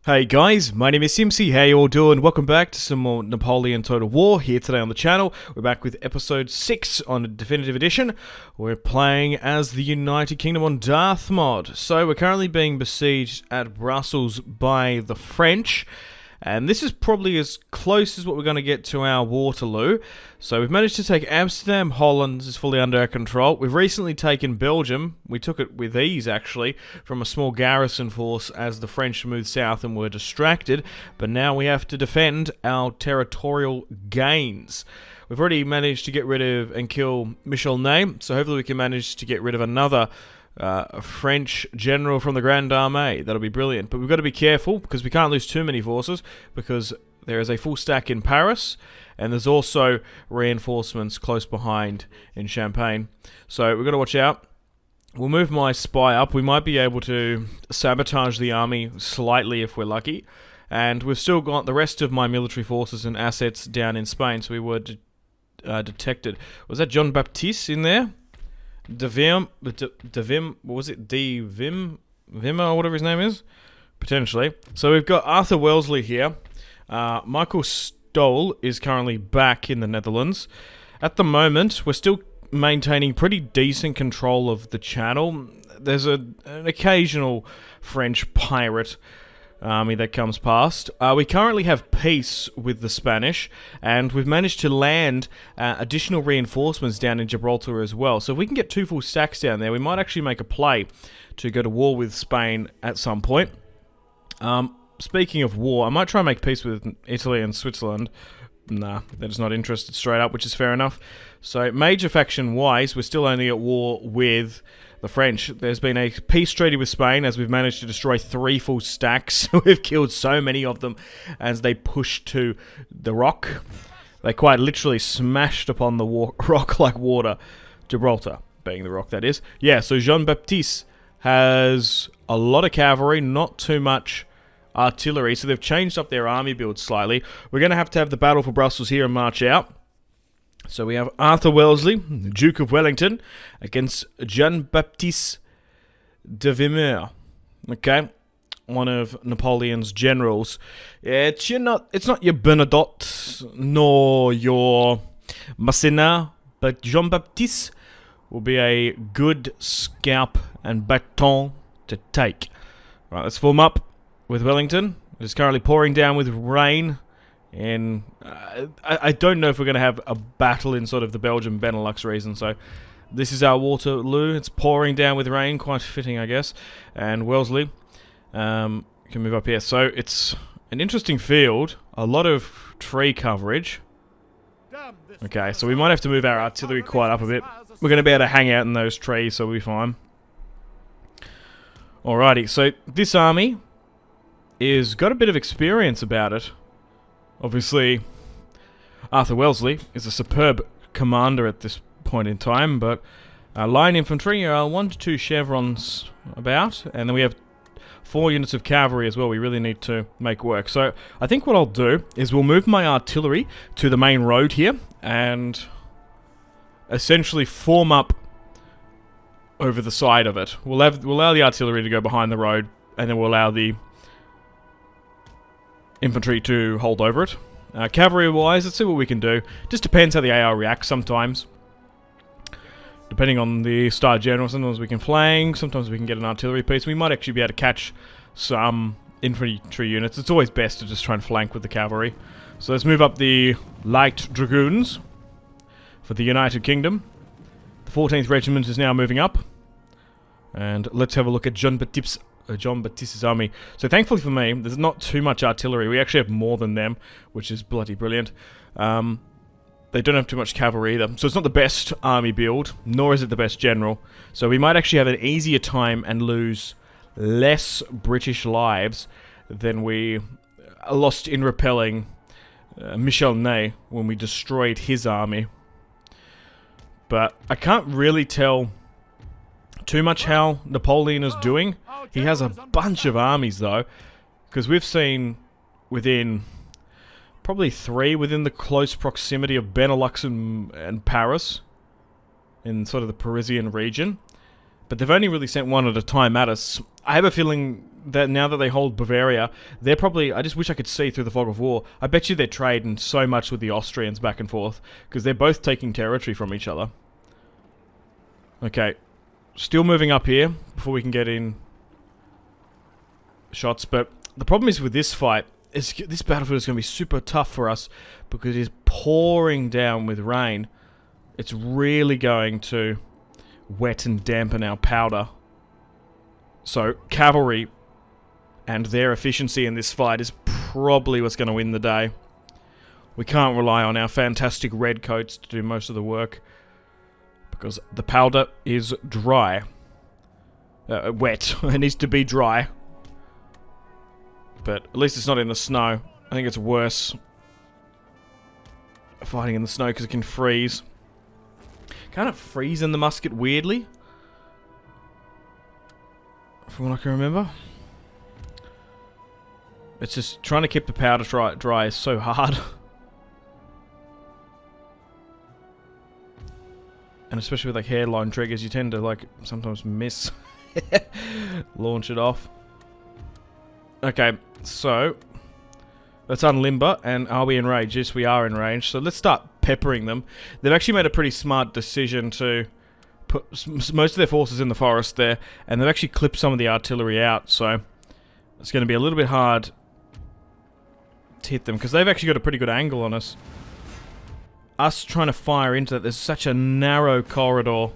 Hey guys, my name is Simpzy, how you all doing? Welcome back to some more Napoleon Total War here today on the channel. We're back with episode 6 on the Definitive Edition. We're playing as the United Kingdom on Darthmod. So we're currently being besieged at Brussels by the French. And this is probably as close as what we're going to get to our Waterloo. So we've managed to take Amsterdam. Holland is fully under our control. We've recently taken Belgium. We took it with ease, actually, from a small garrison force as the French moved south and were distracted. But now we have to defend our territorial gains. We've already managed to get rid of and kill Michel Ney, so hopefully we can manage to get rid of another French general from the Grand Armée. That'll be brilliant. But we've got to be careful because we can't lose too many forces because there is a full stack in Paris and there's also reinforcements close behind in Champagne. So we've got to watch out. We'll move my spy up. We might be able to sabotage the army slightly if we're lucky. And we've still got the rest of my military forces and assets down in Spain, so we were detected. Was that John Baptiste in there? Vim, what was it? Vimmer, or whatever his name is? Potentially. So we've got Arthur Wellesley here. Michael Stoll is currently back in the Netherlands. At the moment, we're still maintaining pretty decent control of the channel. There's an occasional French pirate army that comes past. We currently have peace with the Spanish, and we've managed to land additional reinforcements down in Gibraltar as well. So if we can get 2 full stacks down there, we might actually make a play to go to war with Spain at some point. Speaking of war, I might try and make peace with Italy and Switzerland. Nah, they're just not interested straight up, which is fair enough. So major faction-wise, we're still only at war with the French. There's been a peace treaty with Spain as we've managed to destroy 3 full stacks. We've killed so many of them as they pushed to the rock. They quite literally smashed upon the rock like water. Gibraltar being the rock, that is. Yeah, so Jean-Baptiste has a lot of cavalry, not too much artillery. So they've changed up their army build slightly. We're going to have the battle for Brussels here and march out. So we have Arthur Wellesley, Duke of Wellington, against Jean-Baptiste de Vimeur. Okay, one of Napoleon's generals. It's not your Bernadotte nor your Masséna, but Jean-Baptiste will be a good scalp and baton to take. Right, let's form up with Wellington. It is currently pouring down with rain. And I don't know if we're going to have a battle in sort of the Belgian Benelux region, so this is our Waterloo. It's pouring down with rain, quite fitting, I guess. And Wellesley can move up here. So it's an interesting field, a lot of tree coverage. Okay, so we might have to move our artillery quite up a bit. We're going to be able to hang out in those trees, so we'll be fine. Alrighty, so this army is got a bit of experience about it. Obviously, Arthur Wellesley is a superb commander at this point in time, but line infantry are 1 to 2 chevrons about, and then we have 4 units of cavalry as well. We really need to make work. So I think what I'll do is we'll move my artillery to the main road here and essentially form up over the side of it. We'll allow the artillery to go behind the road, and then we'll allow the infantry to hold over it. Cavalry-wise, let's see what we can do. Just depends how the AR reacts sometimes. Depending on the star general, sometimes we can flank, sometimes we can get an artillery piece. We might actually be able to catch some infantry units. It's always best to just try and flank with the cavalry. So let's move up the light dragoons for the United Kingdom. The 14th Regiment is now moving up. And let's have a look at Jean-Baptiste's army. So thankfully for me, there's not too much artillery. We actually have more than them, which is bloody brilliant. They don't have too much cavalry either. So it's not the best army build, nor is it the best general. So we might actually have an easier time and lose less British lives than we lost in repelling Michel Ney when we destroyed his army. But I can't really tell too much how Napoleon is doing. He has a bunch of armies though, because we've seen within probably 3 within the close proximity of Benelux and Paris, in sort of the Parisian region. But they've only really sent 1 at a time at us. I have a feeling that now that they hold Bavaria, they're probably... I just wish I could see through the fog of war. I bet you they're trading so much with the Austrians back and forth, because they're both taking territory from each other. Okay. Still moving up here, before we can get in shots, but the problem is with this fight, this battlefield is going to be super tough for us, because it is pouring down with rain. It's really going to wet and dampen our powder. So, cavalry and their efficiency in this fight is probably what's going to win the day. We can't rely on our fantastic redcoats to do most of the work, because the powder is dry. Wet. It needs to be dry. But at least it's not in the snow. I think it's worse fighting in the snow because it can freeze. Can't it freeze in the musket weirdly? From what I can remember. It's just trying to keep the powder dry is so hard. And especially with like hairline triggers, you tend to like sometimes miss. Launch it off. Okay, so let's unlimber, and are we in range? Yes, we are in range. So let's start peppering them. They've actually made a pretty smart decision to put most of their forces in the forest there, and they've actually clipped some of the artillery out, so it's going to be a little bit hard to hit them, because they've actually got a pretty good angle on us. Us trying to fire into that, there's such a narrow corridor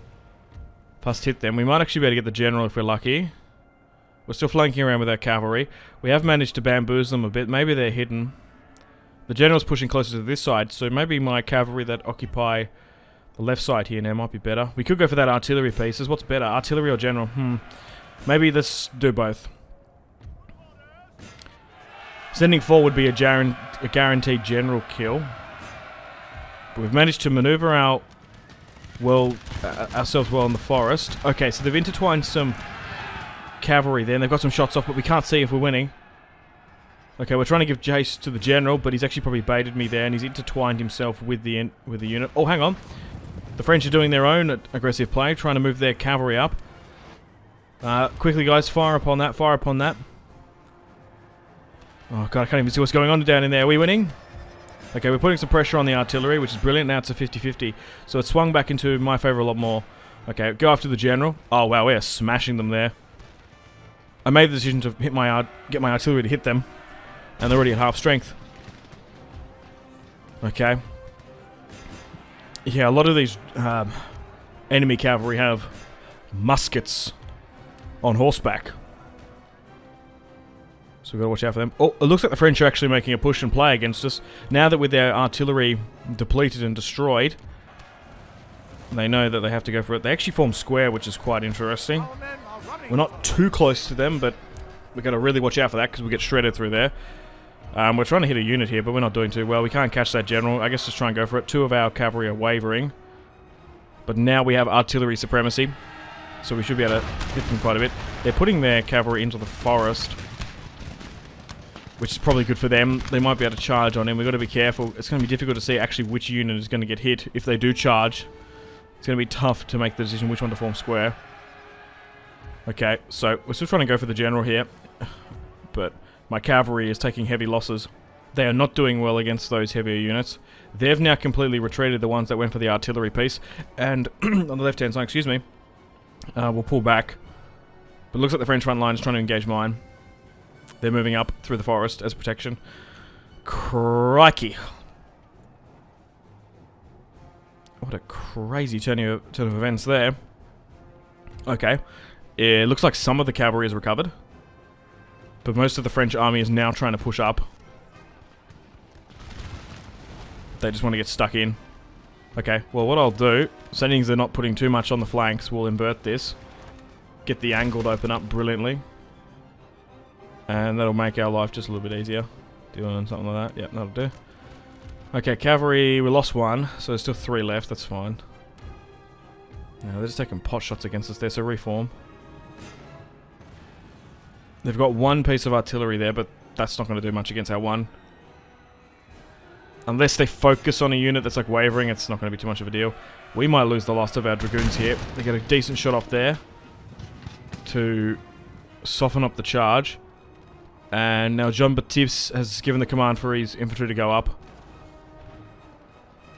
past hit them. We might actually be able to get the general if we're lucky. We're still flanking around with our cavalry. We have managed to bamboozle them a bit. Maybe they're hidden. The general's pushing closer to this side, so maybe my cavalry that occupy the left side here now might be better. We could go for that artillery pieces. What's better, artillery or general? Maybe let's do both. Sending forward would be a guaranteed general kill. But we've managed to maneuver ourselves well in the forest. Okay, so they've intertwined some cavalry there, and they've got some shots off, but we can't see if we're winning. Okay, we're trying to give chase to the general, but he's actually probably baited me there, and he's intertwined himself with the unit. Oh, hang on. The French are doing their own aggressive play, trying to move their cavalry up. Quickly, guys, fire upon that, fire upon that. Oh, God, I can't even see what's going on down in there. Are we winning? Okay, we're putting some pressure on the artillery, which is brilliant. Now it's a 50-50, so it swung back into my favour a lot more. Okay, go after the general. Oh, wow, we are smashing them there. I made the decision to get my artillery to hit them, and they're already at half strength. Okay. Yeah, a lot of these enemy cavalry have muskets on horseback, so we've got to watch out for them. Oh, it looks like the French are actually making a push and play against us. Now that with their artillery depleted and destroyed, they know that they have to go for it. They actually form square, which is quite interesting. We're not too close to them, but we've got to really watch out for that, because we get shredded through there. We're trying to hit a unit here, but we're not doing too well. We can't catch that general. I guess just try and go for it. Two of our cavalry are wavering. But now we have artillery supremacy, so we should be able to hit them quite a bit. They're putting their cavalry into the forest, which is probably good for them. They might be able to charge on him. We've got to be careful. It's going to be difficult to see actually which unit is going to get hit if they do charge. It's going to be tough to make the decision which one to form square. Okay, so we're still trying to go for the general here, but my cavalry is taking heavy losses. They are not doing well against those heavier units. They've now completely retreated, the ones that went for the artillery piece, and on the left-hand side, excuse me, we'll pull back. But it looks like the French front line is trying to engage mine. They're moving up through the forest as protection. Crikey. What a crazy turn of events there. Okay. It looks like some of the cavalry has recovered, but most of the French army is now trying to push up. They just want to get stuck in. Okay, well, what I'll do, seeing they're not putting too much on the flanks, we'll invert this. Get the angle to open up brilliantly. And that'll make our life just a little bit easier. Doing something like that. Yep, that'll do. Okay, cavalry, we lost one, so there's still 3 left, that's fine. Now, they're just taking pot shots against us there, so reform. They've got 1 piece of artillery there, but that's not going to do much against our 1. Unless they focus on a unit that's like wavering, it's not going to be too much of a deal. We might lose the last of our dragoons here. They get a decent shot off there to soften up the charge. And now Jean-Baptiste has given the command for his infantry to go up.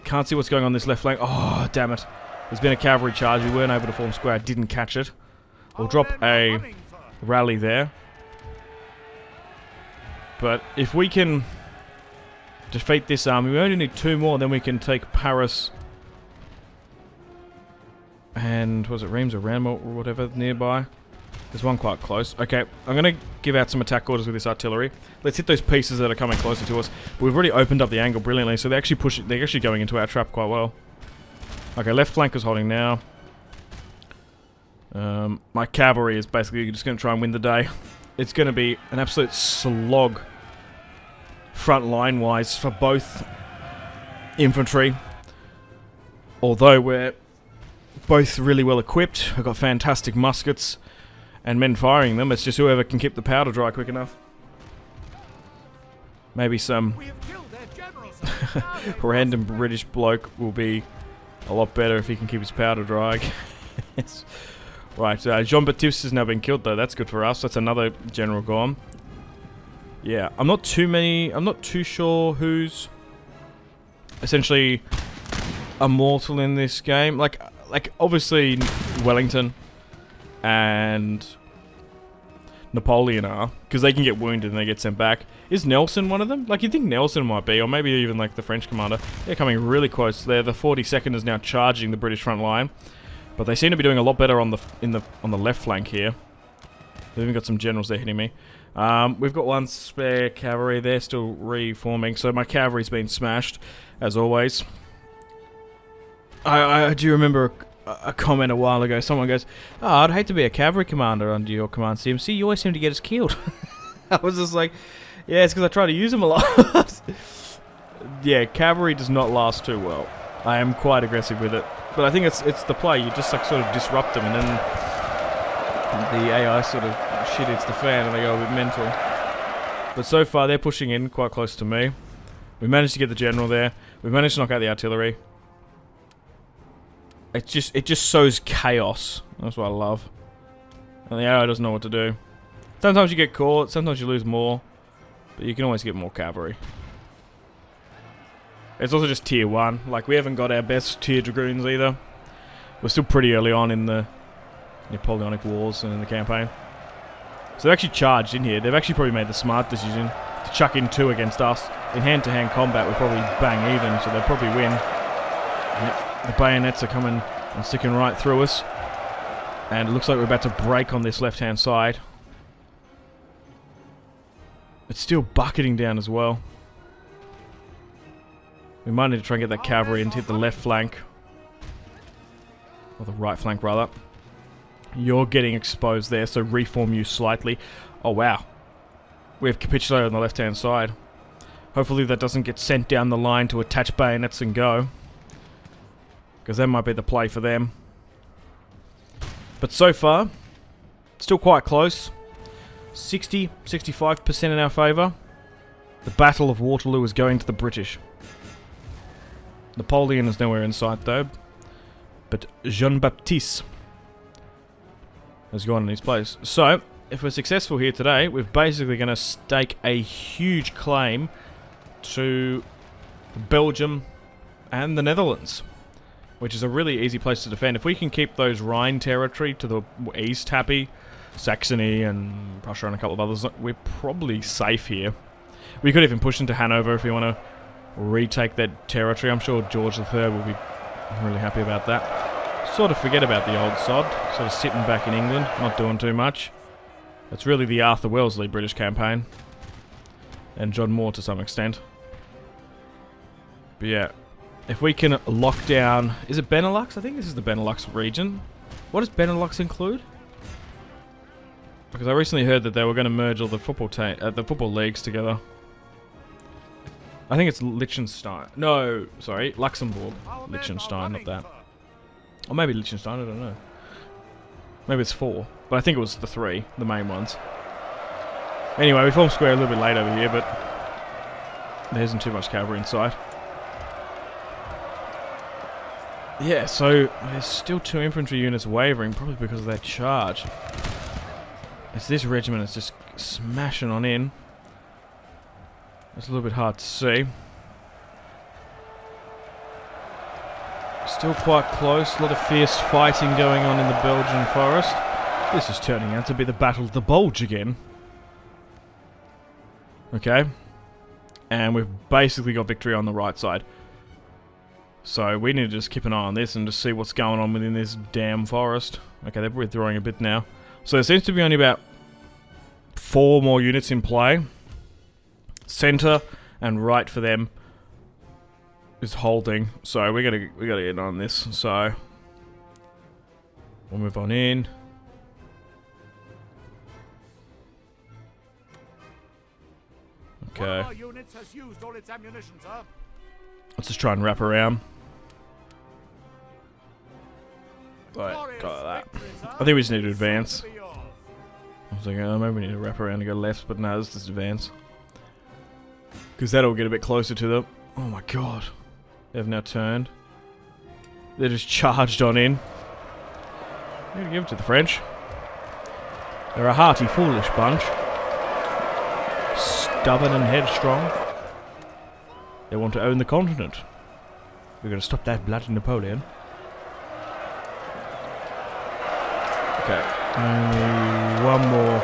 Can't see what's going on this left flank. Oh, damn it. There's been a cavalry charge. We weren't able to form square. I didn't catch it. We'll drop a rally there. But if we can defeat this army, we only need 2 more, then we can take Paris. And, was it Reims or Ramel or whatever nearby? There's one quite close. Okay, I'm going to give out some attack orders with this artillery. Let's hit those pieces that are coming closer to us. But we've already opened up the angle brilliantly, so they're actually going into our trap quite well. Okay, left flank is holding now. My cavalry is basically just going to try and win the day. It's going to be an absolute slog front line wise for both infantry. Although we're both really well equipped. We've got fantastic muskets and men firing them. It's just whoever can keep the powder dry quick enough. Maybe some random British bloke will be a lot better if he can keep his powder dry. Right, Jean-Baptiste has now been killed though. That's good for us. That's another general gone. Yeah, I'm not too sure who's essentially immortal in this game. Like obviously Wellington and Napoleon are, because they can get wounded and they get sent back. Is Nelson one of them? Like, you'd think Nelson might be, or maybe even like the French commander. They're coming really close there. The 42nd is now charging the British front line, but they seem to be doing a lot better on the left flank here. They've even got some generals there hitting me. We've got one spare cavalry. They're still reforming, so my cavalry's been smashed as always. I do remember a comment a while ago. Someone goes, "Oh, I'd hate to be a cavalry commander under your command, CMC. You always seem to get us killed." I was just like, yeah, it's because I try to use them a lot. Yeah, cavalry does not last too well. I am quite aggressive with it, but I think it's the play. You just like sort of disrupt them, and then the AI sort of shit hits the fan, and they go a bit mental. But so far, they're pushing in quite close to me. We managed to get the general there. We managed to knock out the artillery. It just sows chaos. That's what I love. And the AI doesn't know what to do. Sometimes you get caught, sometimes you lose more, but you can always get more cavalry. It's also just tier 1. Like, we haven't got our best tier dragoons either. We're still pretty early on in the Napoleonic Wars and in the campaign. So they actually charged in here. They've actually probably made the smart decision to chuck in 2 against us. In hand-to-hand combat, we're probably bang even, so they'll probably win. Yep. The bayonets are coming and sticking right through us. And it looks like we're about to break on this left-hand side. It's still bucketing down as well. We might need to try and get that cavalry and hit the left flank. Or the right flank, rather. You're getting exposed there, so reform you slightly. Oh, wow. We have capitulated on the left-hand side. Hopefully that doesn't get sent down the line to attach bayonets and go. Because that might be the play for them. But so far, still quite close. 65% in our favour. The Battle of Waterloo is going to the British. Napoleon is nowhere in sight though. But Jean-Baptiste has gone in his place. So, if we're successful here today, we're basically going to stake a huge claim to Belgium and the Netherlands, which is a really easy place to defend. If we can keep those Rhine territory to the east happy, Saxony and Prussia and a couple of others, we're probably safe here. We could even push into Hanover if we want to retake that territory. I'm sure George III will be really happy about that. Sort of forget about the old sod, sort of sitting back in England, not doing too much. It's really the Arthur Wellesley British campaign. And John Moore to some extent. But yeah. If we can lock down... Is it Benelux? I think this is the Benelux region. What does Benelux include? Because I recently heard that they were going to merge all the football leagues together. I think it's Liechtenstein. No, sorry, Luxembourg. Liechtenstein, not that. Or maybe Liechtenstein, I don't know. Maybe it's 4. But I think it was the 3, the main ones. Anyway, we formed square a little bit late over here, but there isn't too much cavalry in sight. Yeah, so there's still 2 infantry units wavering, probably because of that charge. It's this regiment is just smashing on in. It's a little bit hard to see. Still quite close. A lot of fierce fighting going on in the Belgian forest. This is turning out to be the Battle of the Bulge again. Okay. And we've basically got victory on the right side. So we need to just keep an eye on this and just see what's going on within this damn forest. Okay, they're withdrawing a bit now. So there seems to be only about 4 more units in play. Center and right for them is holding. So we gotta get on this. So we'll move on in. Okay. Let's just try and wrap around. Right, got that. I think we just need to advance. I was like, oh, maybe we need to wrap around and go left, but no, let's just advance. Because that'll get a bit closer to them. Oh my god. They've now turned. They're just charged on in. I'm gonna give it to the French. They're a hearty, foolish bunch. Stubborn and headstrong. They want to own the continent. We're going to stop that bloody Napoleon. Okay, only one more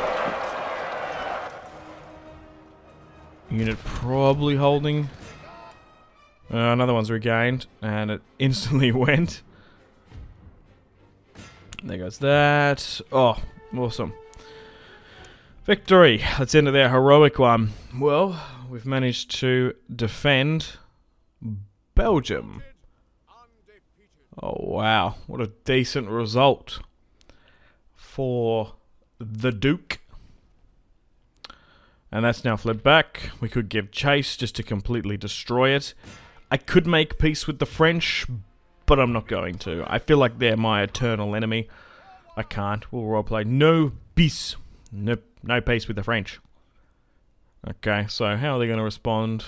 unit probably holding. Another one's regained, and it instantly went. There goes that. Oh, awesome. Victory! Let's end it there. Heroic one. Well, we've managed to defend Belgium. Oh, wow. What a decent result for the Duke. And that's now fled back. We could give chase just to completely destroy it. I could make peace with the French, but I'm not going to. I feel like they're my eternal enemy. I can't. We'll roleplay. No peace. Nope. No peace with the French. Okay, so how are they going to respond?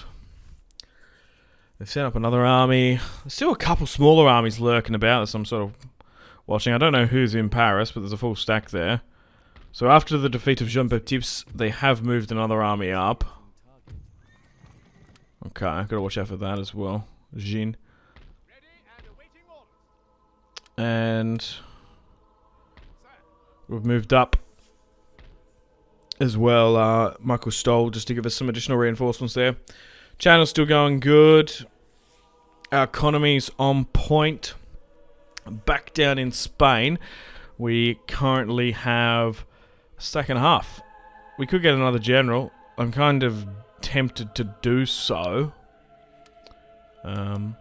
They've set up another army. There's still a couple smaller armies lurking about. There's some sort of watching. I don't know who's in Paris, but there's a full stack there. So after the defeat of Jean-Baptiste, they have moved another army up. Okay, I've got to watch out for that as well. Jean. And we've moved up as well, Michael Stoll, just to give us some additional reinforcements there. Channel's still going good. Our economy's on point. Back down in Spain, we currently have a stack and a half. We could get another general. I'm kind of tempted to do so. But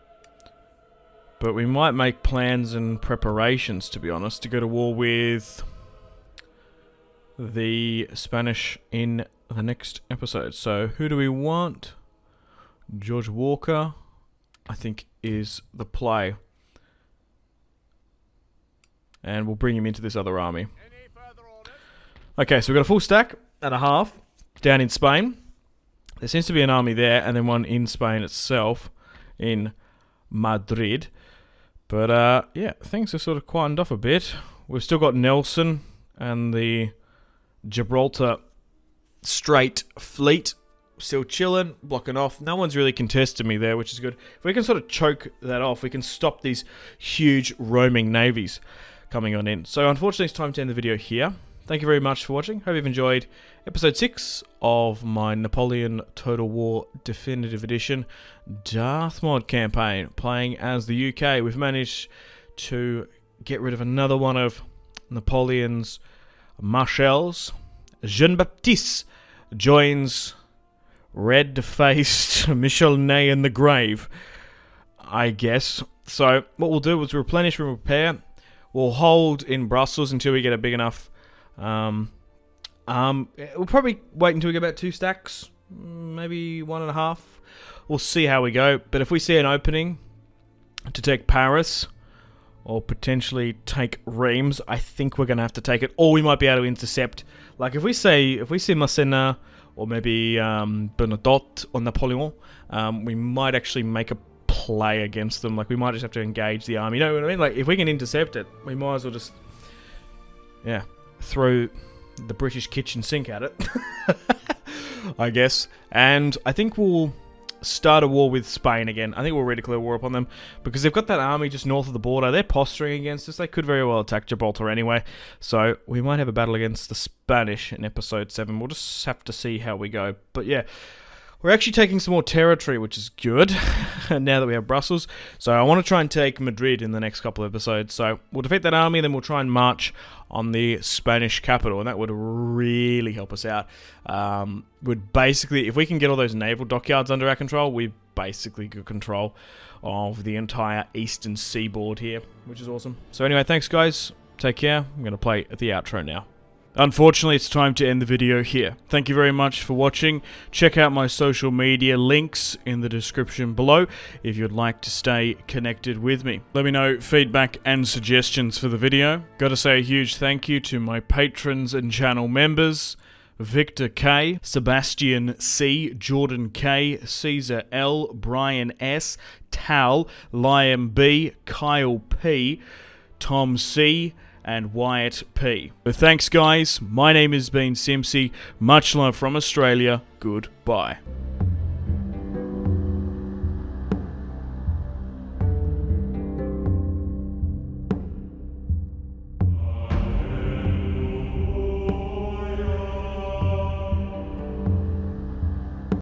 we might make plans and preparations, to be honest, to go to war with the Spanish in the next episode. So who do we want? George Walker, I think, is the play. And we'll bring him into this other army. Okay, so we've got a full stack and a half down in Spain. There seems to be an army there and then one in Spain itself, in Madrid. But yeah, things have sort of quietened off a bit. We've still got Nelson and the Gibraltar Strait fleet still chilling, blocking off. No one's really contested me there, which is good. If we can sort of choke that off, we can stop these huge roaming navies coming on in. So unfortunately, it's time to end the video here. Thank you very much for watching. Hope you've enjoyed episode 6 of my Napoleon Total War Definitive Edition Darthmod campaign, playing as the UK. We've managed to get rid of another one of Napoleon's marshals. Jean-Baptiste joins red-faced Michel Ney in the grave, I guess. So what we'll do is replenish and repair. We'll hold in Brussels until we get a big enough we'll probably wait until we get about 2 stacks, maybe 1.5. We'll see how we go. But if we see an opening to take Paris or potentially take Reims, I think we're going to have to take it. Or we might be able to intercept. Like if we see Masséna or maybe Bernadotte or Napoleon, we might actually make a play against them. Like we might just have to engage the army. You know what I mean? Like if we can intercept it, we might as well just, yeah, throw the British kitchen sink at it, I guess. And I think we'll start a war with Spain again. I think we'll declare war upon them because they've got that army just north of the border. They're posturing against us. They could very well attack Gibraltar anyway. So we might have a battle against the Spanish in episode 7. We'll just have to see how we go. But yeah, we're actually taking some more territory, which is good, now that we have Brussels. So I want to try and take Madrid in the next couple of episodes. So we'll defeat that army, then we'll try and march on the Spanish capital, and that would really help us out. Would basically, if we can get all those naval dockyards under our control, we've basically got control of the entire eastern seaboard here, which is awesome. So anyway, thanks guys. Take care. I'm going to play at the outro now. Unfortunately, it's time to end the video here. Thank you very much for watching. Check out my social media links in the description below if you'd like to stay connected with me. Let me know feedback and suggestions for the video. Gotta say a huge thank you to my patrons and channel members: Victor K, Sebastian C, Jordan K, Caesar L, Brian S, Tal, Liam B, Kyle P, Tom C, and Wyatt P. So thanks guys, my name has been Simpzy, much love from Australia, goodbye.